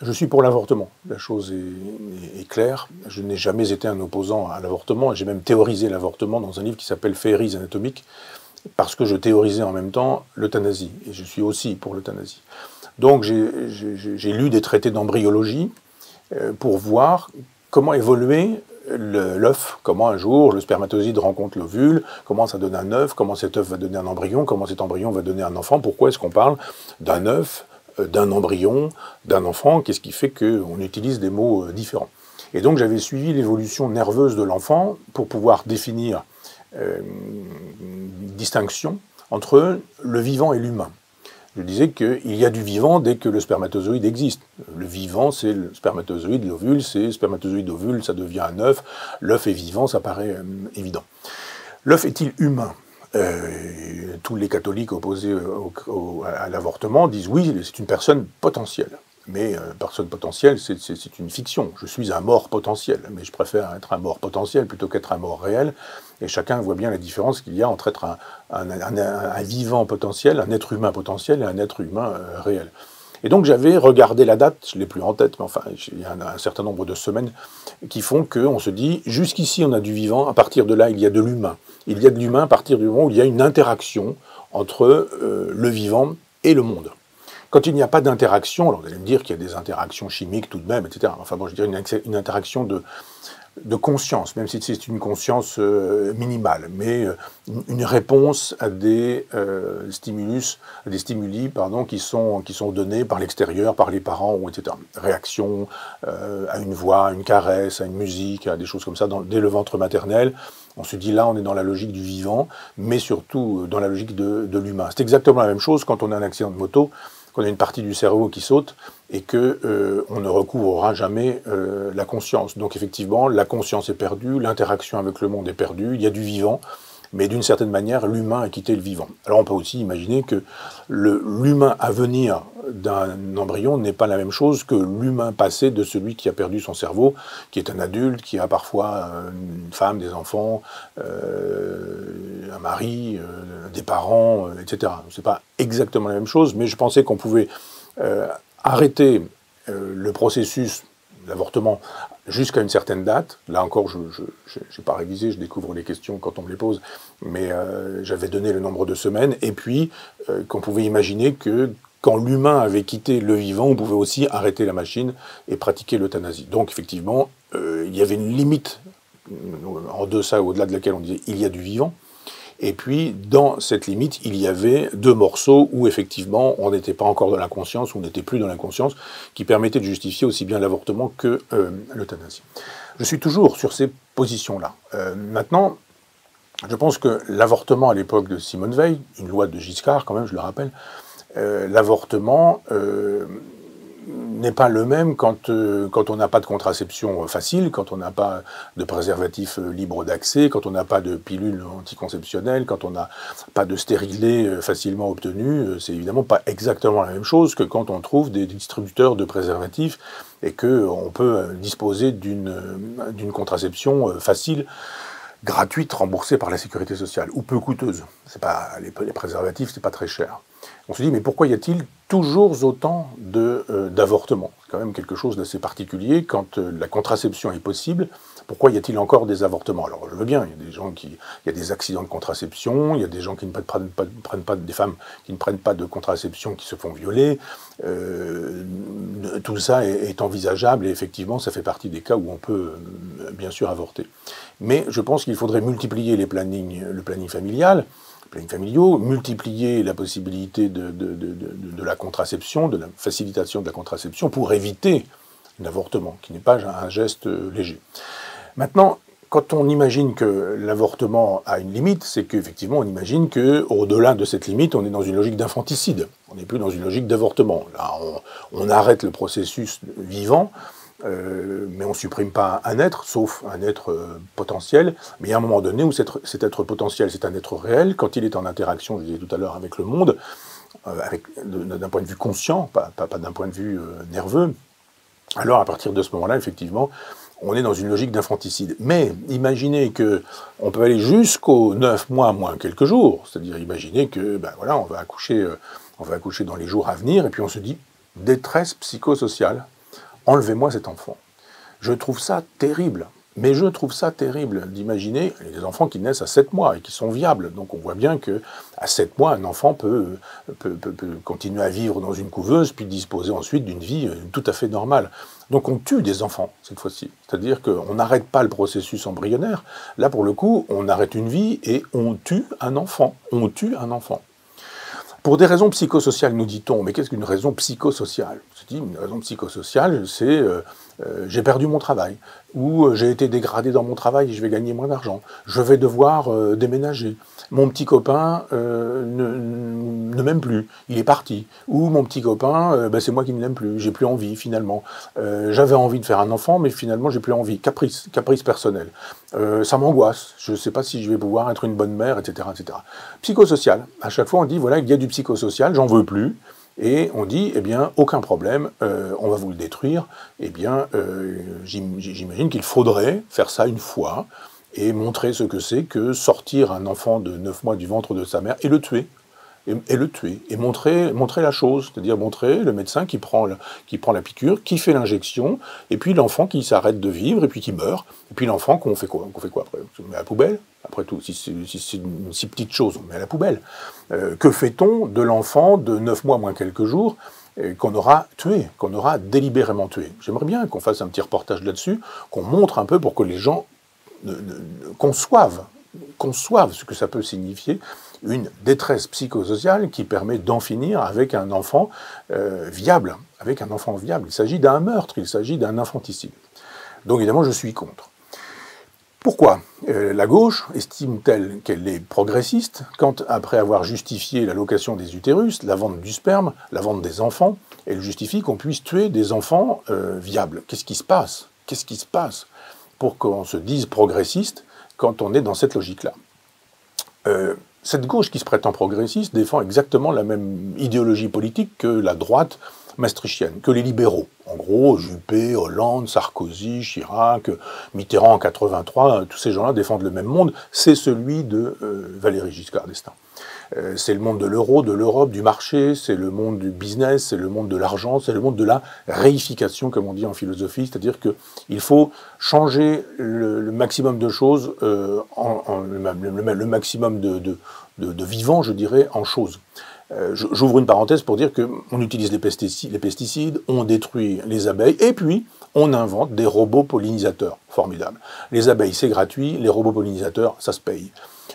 Je suis pour l'avortement, la chose est claire. Je n'ai jamais été un opposant à l'avortement, et j'ai même théorisé l'avortement dans un livre qui s'appelle Féeries anatomiques, parce que je théorisais en même temps l'euthanasie, et je suis aussi pour l'euthanasie. Donc j'ai lu des traités d'embryologie pour voir comment évoluait l'œuf, comment un jour le spermatozoïde rencontre l'ovule, comment ça donne un œuf, comment cet œuf va donner un embryon, comment cet embryon va donner un enfant, pourquoi est-ce qu'on parle d'un œuf, d'un embryon, d'un enfant, qu'est-ce qui fait qu'on utilise des mots différents. Et donc j'avais suivi l'évolution nerveuse de l'enfant pour pouvoir définir une distinction entre le vivant et l'humain. Je disais qu'il y a du vivant dès que le spermatozoïde existe. Le vivant, c'est le spermatozoïde, l'ovule, c'est spermatozoïde, ovule, ça devient un œuf. L'œuf est vivant, ça paraît évident. L'œuf est-il humain ? Tous les catholiques opposés à l'avortement disent oui, c'est une personne potentielle. Mais personne potentielle, c'est une fiction. Je suis un mort potentiel, mais je préfère être un mort potentiel plutôt qu'être un mort réel. Et chacun voit bien la différence qu'il y a entre être un vivant potentiel, un être humain potentiel et un être humain réel. Et donc j'avais regardé la date, je ne l'ai plus en tête, mais enfin, il y a un certain nombre de semaines qui font qu'on se dit, jusqu'ici on a du vivant, à partir de là il y a de l'humain. Il y a de l'humain à partir du moment où il y a une interaction entre le vivant et le monde. Quand il n'y a pas d'interaction, alors vous allez me dire qu'il y a des interactions chimiques tout de même, etc. Enfin bon, je dirais une interaction de conscience, même si c'est une conscience minimale, mais une réponse à des stimuli qui sont donnés par l'extérieur, par les parents, etc. Réaction à une voix, à une caresse, à une musique, à des choses comme ça, dès le ventre maternel. On se dit là, on est dans la logique du vivant, mais surtout dans la logique de l'humain. C'est exactement la même chose quand on a un accident de moto, qu'on a une partie du cerveau qui saute et qu'on ne recouvrera jamais la conscience. Donc effectivement, la conscience est perdue, l'interaction avec le monde est perdue, il y a du vivant, mais d'une certaine manière, l'humain a quitté le vivant. Alors on peut aussi imaginer que l'humain à venir d'un embryon n'est pas la même chose que l'humain passé de celui qui a perdu son cerveau, qui est un adulte, qui a parfois une femme, des enfants, un mari, des parents, etc. C'est pas exactement la même chose, mais je pensais qu'on pouvait arrêter le processus d'avortement jusqu'à une certaine date. Là encore, je n'ai pas révisé, je découvre les questions quand on me les pose, mais j'avais donné le nombre de semaines, et puis qu'on pouvait imaginer que quand l'humain avait quitté le vivant, on pouvait aussi arrêter la machine et pratiquer l'euthanasie. Donc effectivement, il y avait une limite en deçà ou au-delà de laquelle on disait il y a du vivant. Et puis, dans cette limite, il y avait deux morceaux où, effectivement, on n'était pas encore dans l'inconscience, on n'était plus dans l'inconscience, qui permettaient de justifier aussi bien l'avortement que l'euthanasie. Je suis toujours sur ces positions-là. Maintenant, je pense que l'avortement à l'époque de Simone Veil, une loi de Giscard quand même, je le rappelle, l'avortement n'est pas le même quand on n'a pas de contraception facile, quand on n'a pas de préservatif libre d'accès, quand on n'a pas de pilule anticonceptionnelle, quand on n'a pas de stérilet facilement obtenu. C'est évidemment pas exactement la même chose que quand on trouve des distributeurs de préservatifs et qu'on peut disposer d'une contraception facile, gratuite, remboursée par la sécurité sociale, ou peu coûteuse. Les préservatifs, c'est pas très cher. On se dit, mais pourquoi y a-t-il toujours autant d'avortements? C'est quand même quelque chose d'assez particulier. Quand la contraception est possible, pourquoi y a-t-il encore des avortements? Alors, je veux bien, il y a des accidents de contraception, il y a des gens qui ne prennent pas, des femmes qui ne prennent pas de contraception, qui se font violer. Tout ça est envisageable, et effectivement, ça fait partie des cas où on peut, bien sûr, avorter. Mais je pense qu'il faudrait multiplier le planning familial, familiaux, multiplier la possibilité de la contraception, de la facilitation de la contraception pour éviter l'avortement, qui n'est pas un geste léger. Maintenant, quand on imagine que l'avortement a une limite, c'est qu'effectivement on imagine qu'au-delà de cette limite, on est dans une logique d'infanticide. On n'est plus dans une logique d'avortement. Là, on arrête le processus vivant, mais on ne supprime pas un être, sauf un être potentiel. Mais il y a un moment donné où cet être potentiel, c'est un être réel, quand il est en interaction, je disais tout à l'heure, avec le monde, d'un point de vue conscient, pas d'un point de vue nerveux, alors à partir de ce moment-là, effectivement, on est dans une logique d'infanticide. Mais imaginez qu'on peut aller jusqu'aux 9 mois moins quelques jours, c'est-à-dire imaginez que voilà, on va accoucher dans les jours à venir, et puis on se dit détresse psychosociale. enlevez-moi cet enfant. Je trouve ça terrible. Mais je trouve ça terrible d'imaginer des enfants qui naissent à 7 mois et qui sont viables. Donc on voit bien qu'à 7 mois, un enfant peut continuer à vivre dans une couveuse, puis disposer ensuite d'une vie tout à fait normale. Donc on tue des enfants, cette fois-ci. C'est-à-dire qu'on n'arrête pas le processus embryonnaire. Là, pour le coup, on arrête une vie et on tue un enfant. On tue un enfant. Pour des raisons psychosociales, nous dit-on. Mais qu'est-ce qu'une raison psychosociale? Je dis, une raison psychosociale, c'est j'ai perdu mon travail, ou j'ai été dégradé dans mon travail et je vais gagner moins d'argent. Je vais devoir déménager. Mon petit copain ne m'aime plus, il est parti. Ou mon petit copain, c'est moi qui ne l'aime plus, j'ai plus envie finalement. J'avais envie de faire un enfant, mais finalement j'ai plus envie. Caprice personnel. Ça m'angoisse, je ne sais pas si je vais pouvoir être une bonne mère, etc., etc. Psychosocial, à chaque fois on dit, voilà, il y a du psychosocial, j'en veux plus. Et on dit, eh bien, aucun problème, on va vous le détruire. Eh bien, j'imagine qu'il faudrait faire ça une fois et montrer ce que c'est que sortir un enfant de 9 mois du ventre de sa mère et le tuer. Et le tuer. Et montrer la chose. C'est-à-dire montrer le médecin qui prend la piqûre, qui fait l'injection, et puis l'enfant qui s'arrête de vivre, et puis qui meurt. Et puis l'enfant, qu'on fait quoi après? On met à la poubelle. Après tout, si c'est une si petite chose, on met à la poubelle. Que fait-on de l'enfant de 9 mois moins quelques jours qu'on aura tué, qu'on aura délibérément tué? J'aimerais bien qu'on fasse un petit reportage là-dessus, qu'on montre un peu pour que les gens conçoivent ce que ça peut signifier, une détresse psychosociale qui permet d'en finir avec un enfant viable. Avec un enfant viable. Il s'agit d'un meurtre, il s'agit d'un infanticide. Donc évidemment, je suis contre. Pourquoi la gauche estime-t-elle qu'elle est progressiste quand, après avoir justifié la location des utérus, la vente du sperme, la vente des enfants, elle justifie qu'on puisse tuer des enfants viables? Qu'est-ce qui se passe? Qu'est-ce qui se passe pour qu'on se dise progressiste quand on est dans cette logique-là? Cette gauche qui se prétend progressiste défend exactement la même idéologie politique que la droite maastrichtienne, que les libéraux. En gros, Juppé, Hollande, Sarkozy, Chirac, Mitterrand en 83, tous ces gens-là défendent le même monde, c'est celui de Valéry Giscard d'Estaing. C'est le monde de l'euro, de l'Europe, du marché, c'est le monde du business, c'est le monde de l'argent, c'est le monde de la réification, comme on dit en philosophie, c'est-à-dire qu'il faut changer le maximum de choses, le maximum de vivants, je dirais, en choses. J'ouvre une parenthèse pour dire qu'on utilise les pesticides, on détruit les abeilles, et puis on invente des robots pollinisateurs. Formidable. Les abeilles, c'est gratuit, les robots pollinisateurs, ça se paye.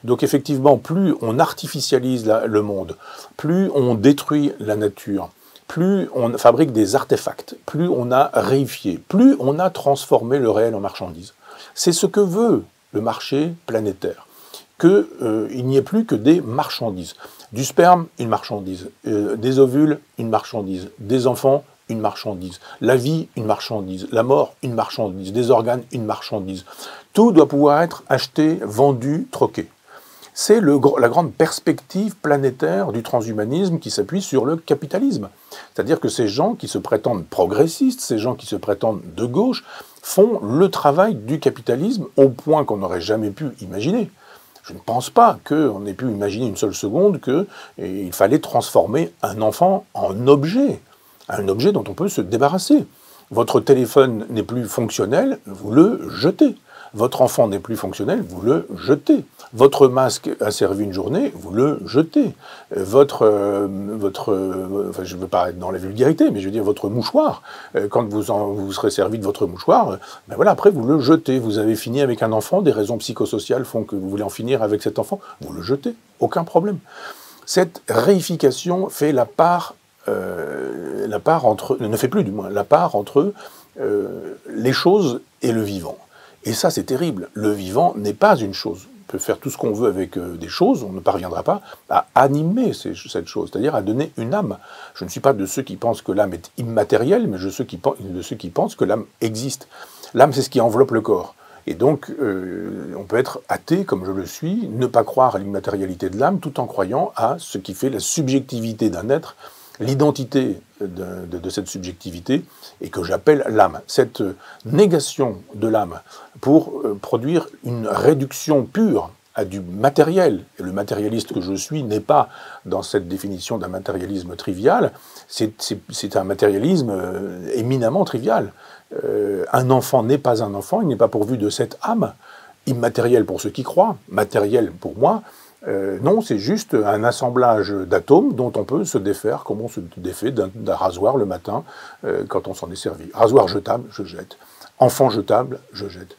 Donc effectivement, plus on artificialise le monde, plus on détruit la nature, plus on fabrique des artefacts, plus on a réifié, plus on a transformé le réel en marchandise. C'est ce que veut le marché planétaire, qu'il n'y ait plus que des marchandises. Du sperme, une marchandise. Des ovules, une marchandise. Des enfants, une marchandise. La vie, une marchandise. La mort, une marchandise. Des organes, une marchandise. Tout doit pouvoir être acheté, vendu, troqué. C'est la grande perspective planétaire du transhumanisme qui s'appuie sur le capitalisme. C'est-à-dire que ces gens qui se prétendent progressistes, ces gens qui se prétendent de gauche, font le travail du capitalisme au point qu'on n'aurait jamais pu imaginer. Je ne pense pas qu'on ait pu imaginer une seule seconde qu'il fallait transformer un enfant en objet, un objet dont on peut se débarrasser. Votre téléphone n'est plus fonctionnel, vous le jetez. Votre enfant n'est plus fonctionnel, vous le jetez. Votre masque a servi une journée, vous le jetez. Enfin, je ne veux pas être dans la vulgarité, mais je veux dire votre mouchoir, quand vous serez servi de votre mouchoir, ben voilà, après vous le jetez. Vous avez fini avec un enfant, des raisons psychosociales font que vous voulez en finir avec cet enfant, vous le jetez, aucun problème. Cette réification fait la part entre, ne fait plus du moins, la part entre les choses et le vivant. Et ça, c'est terrible. Le vivant n'est pas une chose. On peut faire tout ce qu'on veut avec des choses, on ne parviendra pas à animer cette chose, c'est-à-dire à donner une âme. Je ne suis pas de ceux qui pensent que l'âme est immatérielle, mais de ceux qui pensent que l'âme existe. L'âme, c'est ce qui enveloppe le corps. Et donc, on peut être athée, comme je le suis, ne pas croire à l'immatérialité de l'âme, tout en croyant à ce qui fait la subjectivité d'un être, l'identité de cette subjectivité, et que j'appelle l'âme. Cette négation de l'âme pour produire une réduction pure à du matériel. Et le matérialiste que je suis n'est pas dans cette définition d'un matérialisme trivial, c'est un matérialisme éminemment trivial. Un enfant n'est pas un enfant, il n'est pas pourvu de cette âme, immatérielle pour ceux qui croient, matériel pour moi. Non, c'est juste un assemblage d'atomes dont on peut se défaire comme on se défait d'un rasoir le matin quand on s'en est servi. Rasoir jetable, je jette. Enfant jetable, je jette.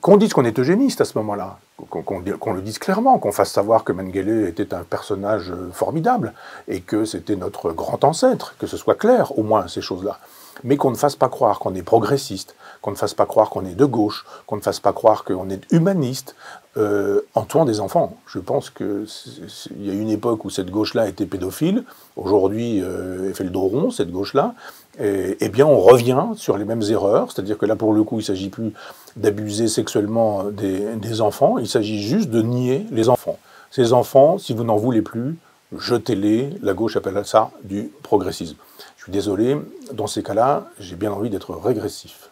Qu'on dise qu'on est eugéniste à ce moment-là, qu'on le dise clairement, qu'on fasse savoir que Mengele était un personnage formidable et que c'était notre grand ancêtre, que ce soit clair au moins ces choses-là. Mais qu'on ne fasse pas croire qu'on est progressiste, qu'on ne fasse pas croire qu'on est de gauche, qu'on ne fasse pas croire qu'on est humaniste en tuant des enfants. Je pense qu'il y a une époque où cette gauche-là était pédophile, aujourd'hui elle fait le dos rond, cette gauche-là, et bien on revient sur les mêmes erreurs, c'est-à-dire que là pour le coup il ne s'agit plus d'abuser sexuellement des enfants, il s'agit juste de nier les enfants. Ces enfants, si vous n'en voulez plus, jetez-les, la gauche appelle ça du progressisme. Je suis désolé, dans ces cas-là, j'ai bien envie d'être régressif.